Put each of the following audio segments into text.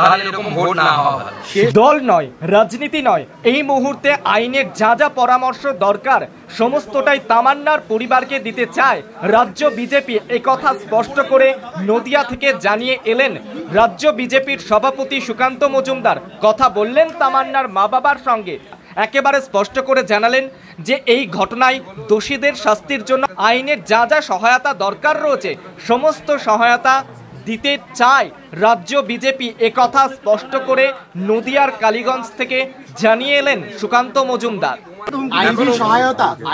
তাহলে এরকম ভোট না হওয়া ভালো। দল নয়, রাজনীতি নয়, এই মুহূর্তে আইনের যা যা পরামর্শ দরকার সমস্তটাই তামান্নার পরিবারকে দিতে চায় রাজ্য বিজেপি। একথা স্পষ্ট করে নদিয়া থেকে জানিয়ে এলেন রাজ্য বিজেপির সভাপতি সুকান্ত মজুমদার। কথা বললেন তামান্নার মা বাবার সঙ্গে, একেবারে স্পষ্ট করে জানালেন যে এই ঘটনায় দোষীদের শাস্তির জন্য আইনের যা যা সহায়তা দরকার রয়েছে সমস্ত সহায়তা দিতে চায় রাজ্য বিজেপি। একথা স্পষ্ট করে নদিয়ার কালীগঞ্জ থেকে জানিয়ে এলেন সুকান্ত মজুমদার।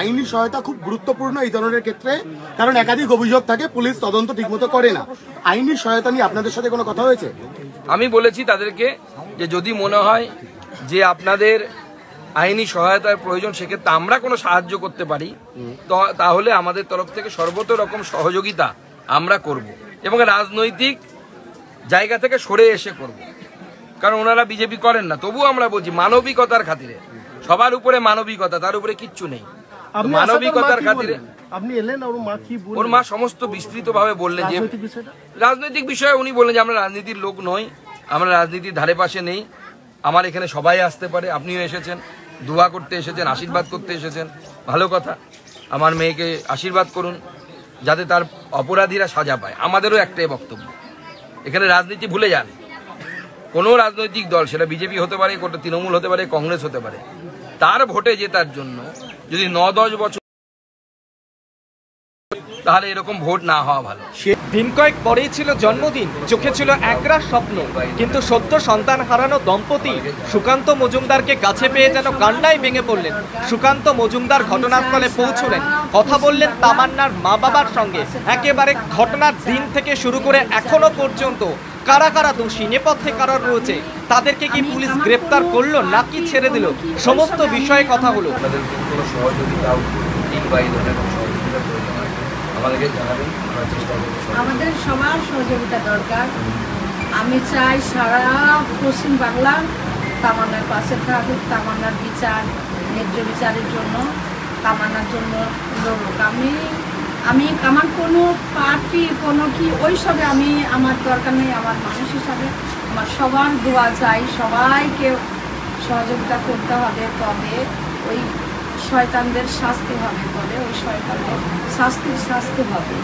আইনি সহায়তা খুব গুরুত্বপূর্ণ এই ধরনের ক্ষেত্রে, কারণ একাধিক অভিযোগ থাকে, পুলিশ তদন্ত ঠিকমতো করে না। আইনি সহায়তা নিয়ে আপনাদের সাথে কোনো কথা হয়েছে? আমি বলেছি তাদেরকে যে যদি মনে হয় যে আপনাদের আইনি সহায়তার প্রয়োজন, সেক্ষেত্রে আমরা কোনো সাহায্য করতে পারি তাহলে আমাদের তরফ থেকে সর্বত রকম সহযোগিতা আমরা করব এবং রাজনৈতিক জায়গা থেকে সরে এসে করব, কারণ ওনারা বিজেপি করেন না। তবুও আমরা বলছি মানবিকতার খাতিরে, সবার উপরে মানবিকতা, তার উপরে কিচ্ছু নেই। মানবিকতার খাতিরে আপনি এলেন, ওর মা সমস্ত বিস্তৃতভাবে বললেন যে রাজনৈতিক বিষয়ে উনি বললেন যে আমরা রাজনীতির লোক নই, আমরা রাজনীতির ধারে পাশে নেই, আমার এখানে সবাই আসতে পারে, আপনিও এসেছেন, দোয়া করতে এসেছেন, আশীর্বাদ করতে এসেছেন, ভালো কথা। আমার মেয়েকে আশীর্বাদ করুন যাতে তার অপরাধীরা সাজা পায়। আমাদেরও একটাই বক্তব্য, এখানে রাজনীতি ভুলে যান। কোনো রাজনৈতিক দল, সেটা বিজেপি হতে পারে, তৃণমূল হতে পারে, কংগ্রেস হতে পারে, তার ভোটে জেতার জন্য যদি 9-10 বছর, তাহলে এরকম ভোট না হওয়া ভালো। দিন কয়েক পরেই ছিল জন্মদিন, চোখে ছিল একরাশ স্বপ্ন, কিন্তু সদ্য সন্তান হারানো দম্পতি সুকান্ত মজুমদারকে কাছে পেয়ে যেন কান্নায় ভেঙে পড়লেন। সুকান্ত মজুমদার ঘটনাস্থলে পৌঁছলেন, কথা বললেন তামান্নার মা বাবার সঙ্গে। একেবারে ঘটনার দিন থেকে শুরু করে এখনো পর্যন্ত কারা কারা দোষী, নেপথ্যে কারা রয়েছে, তাদেরকে কি পুলিশ গ্রেপ্তার করলো নাকি ছেড়ে দিল, সমস্ত বিষয়ে কথা হলো। আমাদের সবার সহযোগিতা দরকার। আমি চাই সারা পশ্চিম বাংলা তামান্নার পাশে থাকুক, তামান্নার বিচার, ন্যায্য বিচারের জন্য, তামান্নার জন্য লড়ুক। আমি আমার কোনো পার্টি কোনো কি ওইসবে আমার দরকার নেই। আমার মানুষ হিসাবে আমার সবার দোয়া চাই, সবাইকে সহযোগিতা করতে হবে, তবে ওই শয়তানদের শাস্তি হবে, তবে ওই শয়তানদের শাস্তি হবে।